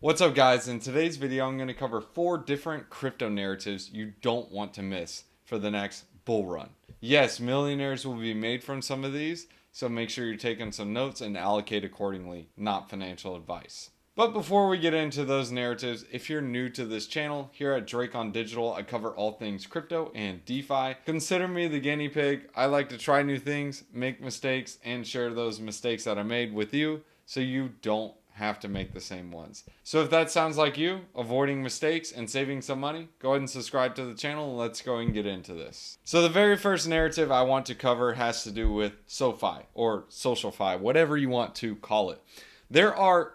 What's up, guys? In today's video, I'm going to cover 4 different crypto narratives you don't want to miss for the next bull run. Yes, millionaires will be made from some of these, so make sure you're taking some notes and allocate accordingly, not financial advice. But before we get into those narratives, if you're new to this channel, here at Drake on Digital, I cover all things crypto and DeFi. Consider me the guinea pig. I like to try new things, make mistakes, and share those mistakes that I made with you so you don't have to make the same ones. So if that sounds like you, avoiding mistakes and saving some money, go ahead and subscribe to the channel and let's go and get into this. So the very first narrative I want to cover has to do with SoFi or SocialFi, whatever you want to call it. There are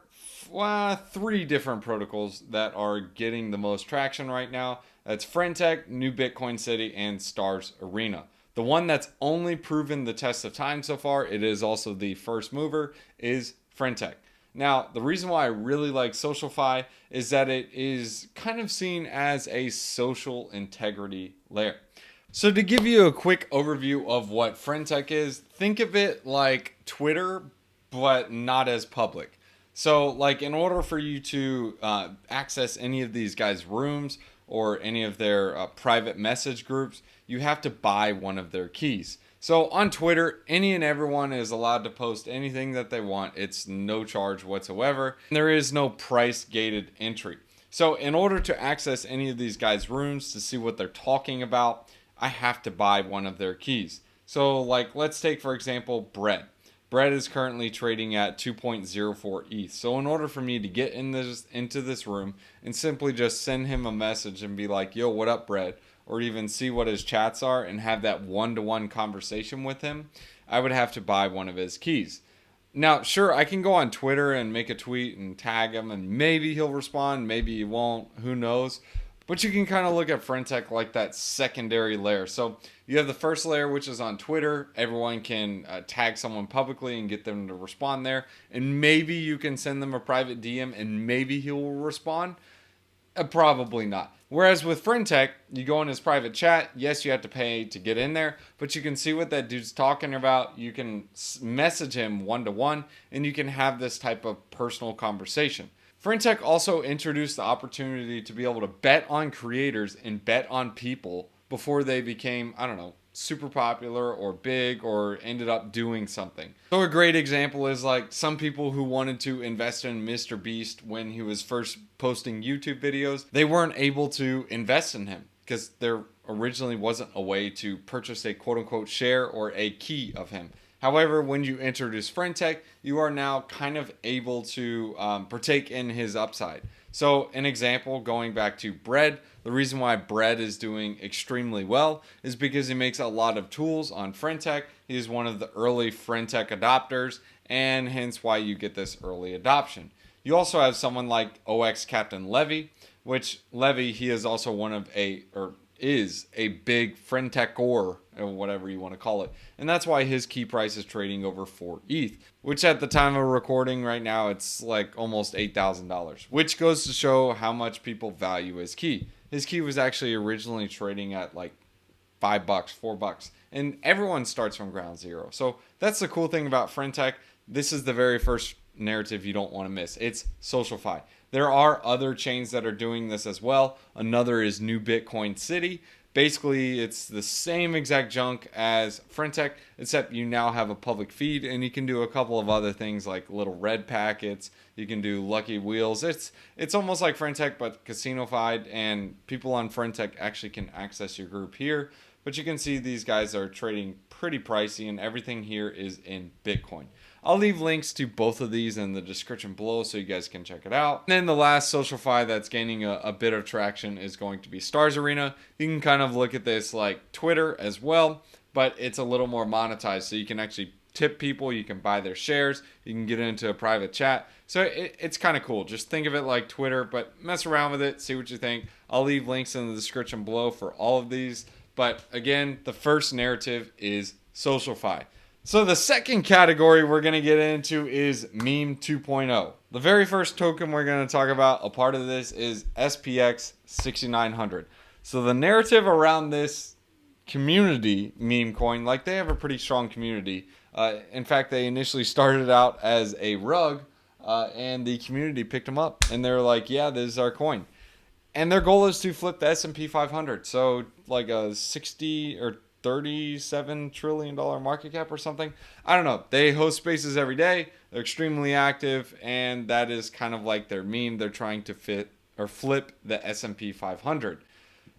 3 different protocols that are getting the most traction right now. That's Frentech, New Bitcoin City, and Stars Arena. The one that's only proven the test of time so far, it is also the first mover, is Frentech. Now, the reason why I really like SocialFi is that it is kind of seen as a social integrity layer. So to give you a quick overview of what Frentech is, think of it like Twitter, but not as public. So, like, in order for you to access any of these guys' rooms or any of their private message groups, you have to buy one of their keys. So on Twitter, any and everyone is allowed to post anything that they want. It's no charge whatsoever. There is no price gated entry. So in order to access any of these guys' rooms to see what they're talking about, I have to buy one of their keys. So, like, let's take, for example, Bread. Bread is currently trading at 2.04 ETH. So in order for me to get into this room and simply just send him a message and be like, yo, what up, Bread? Or even see what his chats are and have that one-to-one conversation with him, I would have to buy one of his keys. Now, sure, I can go on Twitter and make a tweet and tag him, and maybe he'll respond, maybe he won't, who knows. But you can kind of look at Frentech like that secondary layer. So you have the first layer, which is on Twitter. Everyone can tag someone publicly and get them to respond there. And maybe you can send them a private DM and maybe he will respond. Probably not. Whereas with Frentech, you go in his private chat. Yes, you have to pay to get in there, but you can see what that dude's talking about. You can message him one-to-one, and you can have this type of personal conversation. Frentech also introduced the opportunity to be able to bet on creators and bet on people before they became, I don't know, super popular or big or ended up doing something. So a great example is like some people who wanted to invest in Mr. Beast when he was first posting YouTube videos, they weren't able to invest in him because there originally wasn't a way to purchase a quote unquote share or a key of him. However, when you introduce Frentech, you are now kind of able to partake in his upside. So an example, going back to Bread, the reason why Bread is doing extremely well is because he makes a lot of tools on Frentech. He is one of the early Frentech adopters, and hence why you get this early adoption. You also have someone like OX Captain Levy, which Levy, he is also one of is a big Frentech or whatever you want to call it. And that's why his key price is trading over 4 ETH, which at the time of recording right now, it's like almost $8,000, which goes to show how much people value his key. His key was actually originally trading at like $5, $4, and everyone starts from ground zero. So that's the cool thing about Frentech. This is the very first narrative you don't want to miss. It's SocialFi. There are other chains that are doing this as well. Another is New Bitcoin City. Basically, it's the same exact junk as Frentech, except you now have a public feed and you can do a couple of other things like little red packets. You can do lucky wheels. It's almost like Frentech, but casino-fied, and people on Frentech actually can access your group here. But you can see these guys are trading pretty pricey, and everything here is in Bitcoin. I'll leave links to both of these in the description below so you guys can check it out. And then the last SocialFi that's gaining a bit of traction is going to be Stars Arena. You can kind of look at this like Twitter as well, but it's a little more monetized. So you can actually tip people, you can buy their shares, you can get into a private chat. So it's kind of cool. Just think of it like Twitter, but mess around with it, see what you think. I'll leave links in the description below for all of these. But again, the first narrative is SocialFi. So the second category we're going to get into is Meme 2.0. The very first token we're going to talk about, a part of this, is SPX 6900. So the narrative around this community meme coin, like they have a pretty strong community. In fact, they initially started out as a rug and the community picked them up, and they're like, yeah, this is our coin. And their goal is to flip the S&P 500. So like a 60 or $37 trillion market cap or something. I don't know. They host spaces every day. They're extremely active, and that is kind of like their meme. They're trying to fit or flip the S&P 500.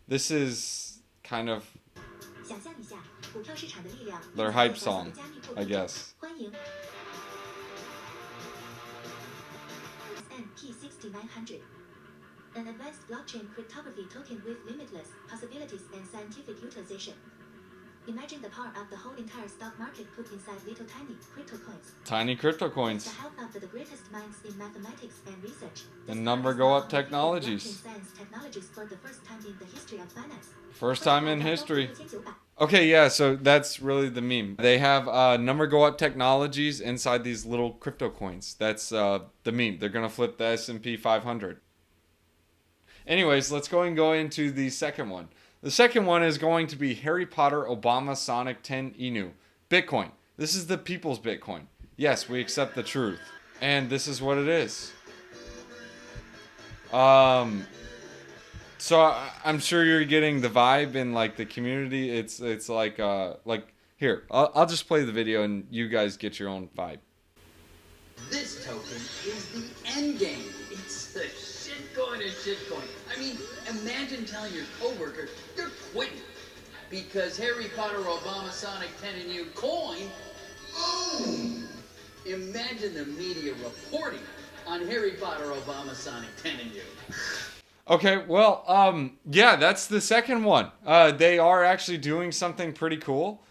This is kind of their hype song, I guess. S&P 6900. An advanced blockchain cryptography token with limitless possibilities and scientific utilization. Imagine the power of the whole entire stock market put inside little tiny crypto coins. Tiny crypto coins. The help of the greatest minds in mathematics and research. And number go up technologies. Science technologies for the first time in the history of finance. First time in history. Okay, yeah, so that's really the meme. They have number go up technologies inside these little crypto coins. That's the meme. They're going to flip the S&P 500. Anyways, let's go into the second one. The second one is going to be Harry Potter Obama Sonic 10 Inu. Bitcoin. This is the people's Bitcoin. Yes, we accept the truth. And this is what it is. So I'm sure you're getting the vibe in like the community. It's like here, I'll just play the video and you guys get your own vibe. This token is the end game. It's the shitcoin of shitcoin. I mean, imagine telling your coworker you're quitting because Harry Potter Obama Sonic 10 and you coin. Boom! Imagine the media reporting on Harry Potter Obama Sonic 10 and you. Okay, well, yeah, that's the second one. They are actually doing something pretty cool.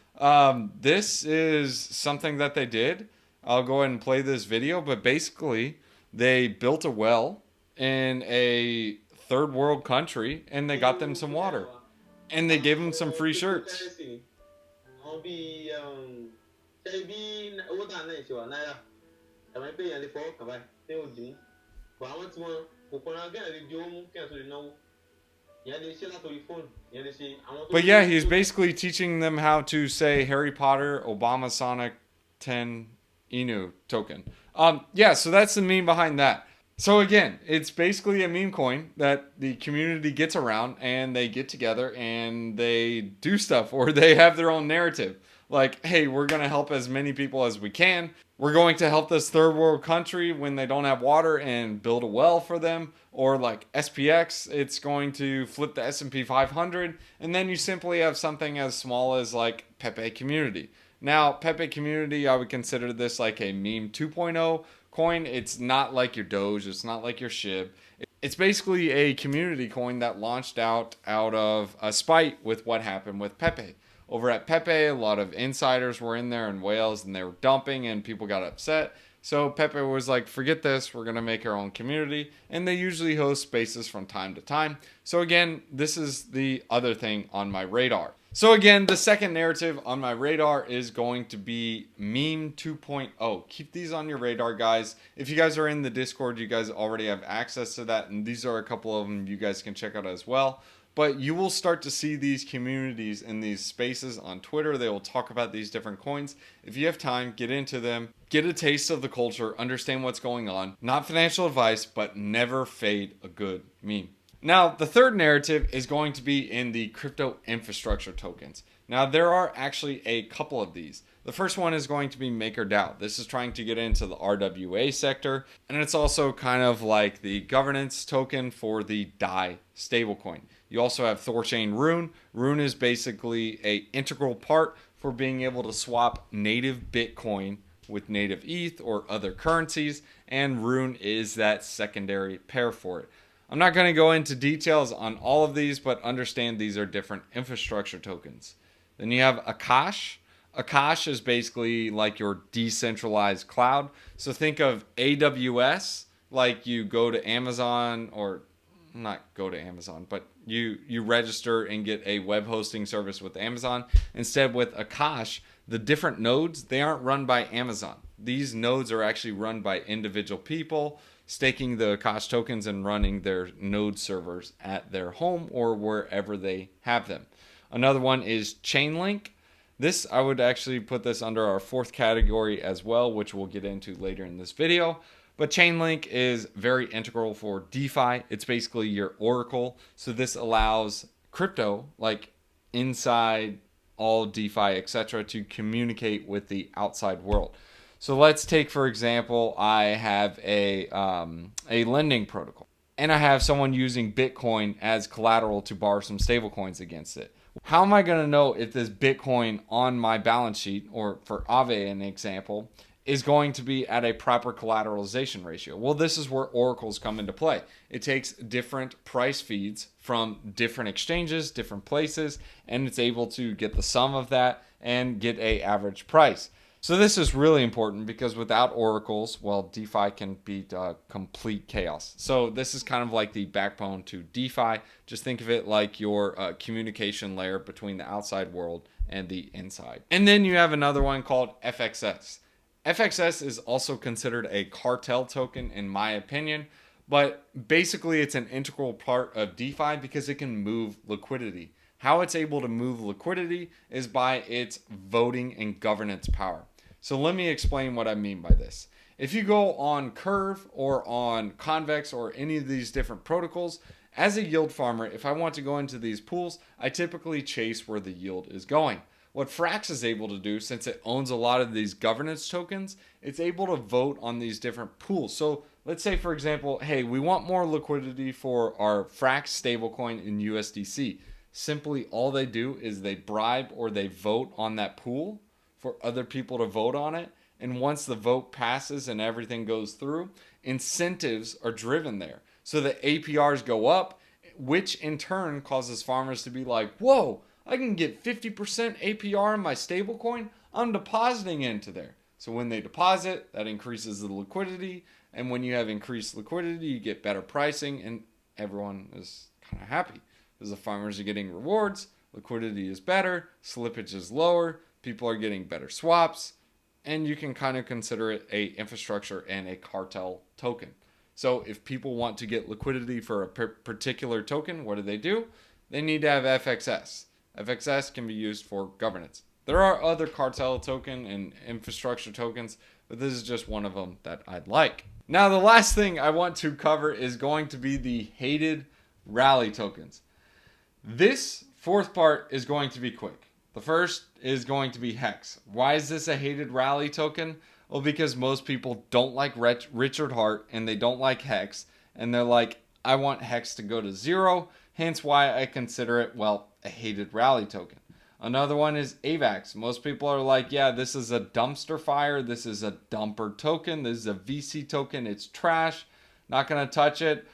This is something that they did. I'll go ahead and play this video, but basically they built a well in a third world country and they got them some water and they gave them some free shirts. But yeah, he's basically teaching them how to say Harry Potter Obama Sonic 10 Inu token. Yeah, so that's the meme behind that. So again, it's basically a meme coin that the community gets around and they get together and they do stuff, or they have their own narrative. Like, hey, we're going to help as many people as we can. We're going to help this third world country when they don't have water and build a well for them. Or like SPX, it's going to flip the S&P 500. And then you simply have something as small as like Pepe Community. Now, Pepe Community, I would consider this like a meme 2.0 coin. It's not like your Doge. It's not like your SHIB. It's basically a community coin that launched out of a spite with what happened with Pepe. Over at Pepe, a lot of insiders were in there and whales, and they were dumping, and people got upset. So Pepe was like, forget this, we're going to make our own community. And they usually host spaces from time to time. So again, this is the other thing on my radar. So again, the second narrative on my radar is going to be Meme 2.0. Keep these on your radar, guys. If you guys are in the Discord, you guys already have access to that. And these are a couple of them you guys can check out as well. But you will start to see these communities in these spaces on Twitter. They will talk about these different coins. If you have time, get into them. Get a taste of the culture. Understand what's going on. Not financial advice, but never fade a good meme. Now, the third narrative is going to be in the crypto infrastructure tokens. Now, there are actually a couple of these. The first one is going to be MakerDAO. This is trying to get into the RWA sector, and it's also kind of like the governance token for the DAI stablecoin. You also have Thorchain Rune. Rune is basically an integral part for being able to swap native Bitcoin with native ETH or other currencies, and Rune is that secondary pair for it. I'm not going to go into details on all of these, but understand these are different infrastructure tokens. Then you have Akash. Akash is basically like your decentralized cloud. So think of AWS, like you go to Amazon, or not go to Amazon, but you register and get a web hosting service with Amazon. Instead, with Akash, the different nodes, they aren't run by Amazon. These nodes are actually run by individual people, staking the Akash tokens and running their node servers at their home or wherever they have them. Another one is Chainlink. This, I would actually put this under our fourth category as well, which we'll get into later in this video. But Chainlink is very integral for DeFi. It's basically your oracle. So this allows crypto, like inside all DeFi, etc., to communicate with the outside world. So let's take, for example, I have a lending protocol, and I have someone using Bitcoin as collateral to borrow some stablecoins against it. How am I going to know if this Bitcoin on my balance sheet, or for Aave an example, is going to be at a proper collateralization ratio? Well, this is where oracles come into play. It takes different price feeds from different exchanges, different places, and it's able to get the sum of that and get a average price. So this is really important because without oracles, well, DeFi can be complete chaos. So this is kind of like the backbone to DeFi. Just think of it like your communication layer between the outside world and the inside. And then you have another one called FXS. FXS is also considered a cartel token in my opinion, but basically it's an integral part of DeFi because it can move liquidity. How it's able to move liquidity is by its voting and governance power. So let me explain what I mean by this. If you go on Curve or on Convex or any of these different protocols, as a yield farmer, if I want to go into these pools, I typically chase where the yield is going. What Frax is able to do, since it owns a lot of these governance tokens, it's able to vote on these different pools. So let's say, for example, hey, we want more liquidity for our Frax stablecoin in USDC. Simply all they do is they bribe or they vote on that pool for other people to vote on it. And once the vote passes and everything goes through, incentives are driven there. So the APRs go up, which in turn causes farmers to be like, whoa, I can get 50% APR in my stablecoin. I'm depositing into there. So when they deposit, that increases the liquidity. And when you have increased liquidity, you get better pricing and everyone is kind of happy because the farmers are getting rewards. Liquidity is better. Slippage is lower. People are getting better swaps, and you can kind of consider it a infrastructure and a cartel token. So if people want to get liquidity for a particular token, what do? They need to have FXS. FXS can be used for governance. There are other cartel token and infrastructure tokens, but this is just one of them that I'd like. Now, the last thing I want to cover is going to be the hated rally tokens. This fourth part is going to be quick. The first is going to be Hex. Why is this a hated rally token? Well, because most people don't like Richard Hart and they don't like Hex. And they're like, I want Hex to go to 0. Hence why I consider it, well, a hated rally token. Another one is AVAX. Most people are like, yeah, this is a dumpster fire. This is a dumper token. This is a VC token. It's trash. Not going to touch it.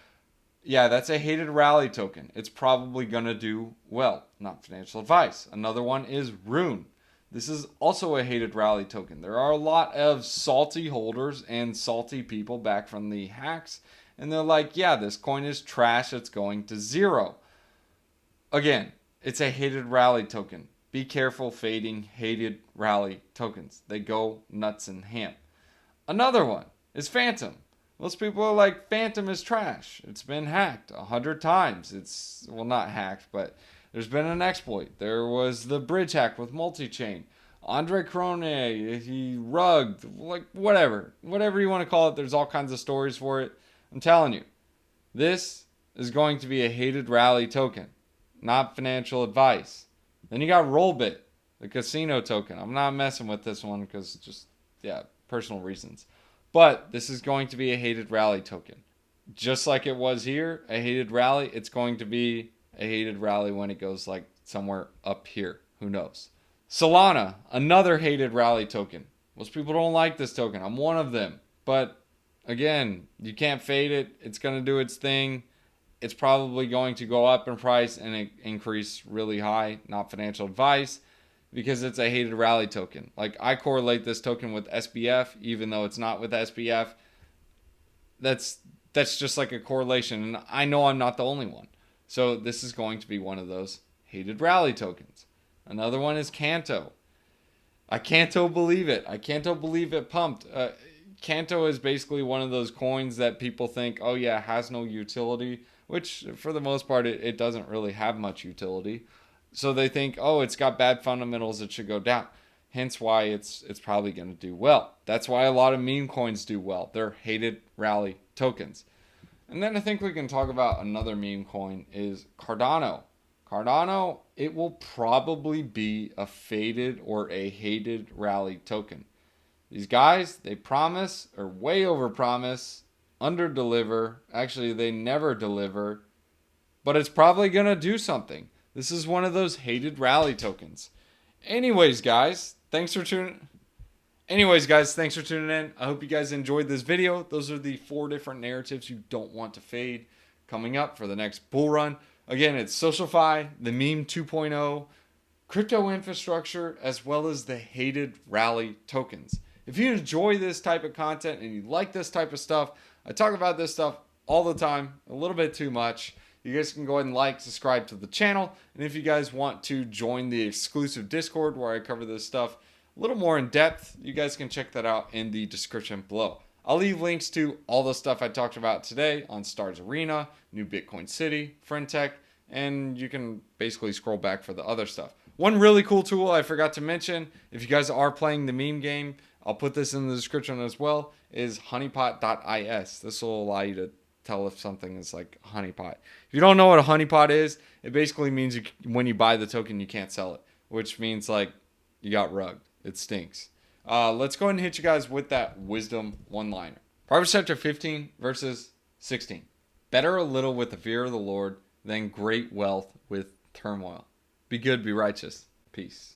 Yeah, that's a hated rally token. It's probably going to do well. Not financial advice. Another one is Rune. This is also a hated rally token. There are a lot of salty holders and salty people back from the hacks. And they're like, yeah, this coin is trash. It's going to 0. Again, it's a hated rally token. Be careful fading hated rally tokens. They go nuts and ham. Another one is Phantom. Most people are like, Phantom is trash. It's been hacked 100 times. It's, well, not hacked, but there's been an exploit. There was the bridge hack with multi-chain. Andre Cronje, he rugged, like whatever you want to call it. There's all kinds of stories for it. I'm telling you, this is going to be a hated rally token, not financial advice. Then you got Rollbit, the casino token. I'm not messing with this one because just, yeah, personal reasons. But this is going to be a hated rally token. Just like it was here, a hated rally, it's going to be a hated rally when it goes like somewhere up here. Who knows? Solana, another hated rally token. Most people don't like this token. I'm one of them. But again, you can't fade it. It's going to do its thing. It's probably going to go up in price and increase really high. Not financial advice. Because it's a hated rally token. Like, I correlate this token with SBF, even though it's not with SBF. That's just like a correlation. And I know I'm not the only one. So this is going to be one of those hated rally tokens. Another one is Canto. I can't believe it. I can't believe it pumped. Canto is basically one of those coins that people think, oh yeah, has no utility. Which, for the most part, it doesn't really have much utility. So they think, oh, it's got bad fundamentals, it should go down. hence why it's probably going to do well. That's why a lot of meme coins do well. They're hated rally tokens. And then I think we can talk about another meme coin is Cardano. Cardano, it will probably be a faded or a hated rally token. These guys, they promise or way over promise, under deliver. Actually, they never deliver, but it's probably going to do something. This is one of those hated rally tokens. Anyways, guys, thanks for tuning in. I hope you guys enjoyed this video. Those are the 4 different narratives you don't want to fade coming up for the next bull run. Again, it's SocialFi, the meme 2.0, crypto infrastructure, as well as the hated rally tokens. If you enjoy this type of content and you like this type of stuff, I talk about this stuff all the time, a little bit too much. You guys can go ahead and like, subscribe to the channel. And if you guys want to join the exclusive Discord where I cover this stuff a little more in depth, you guys can check that out in the description below. I'll leave links to all the stuff I talked about today on Stars Arena, New Bitcoin City, Friendtech, and you can basically scroll back for the other stuff. One really cool tool I forgot to mention, if you guys are playing the meme game, I'll put this in the description as well, is honeypot.is. This will allow you to tell if something is like honeypot. If you don't know what a honeypot is, it basically means when you buy the token, you can't sell it, which means like you got rugged. It stinks. Let's go ahead and hit you guys with that wisdom one-liner. Proverbs chapter 15 verses 16. Better a little with the fear of the Lord than great wealth with turmoil. Be good, be righteous. Peace.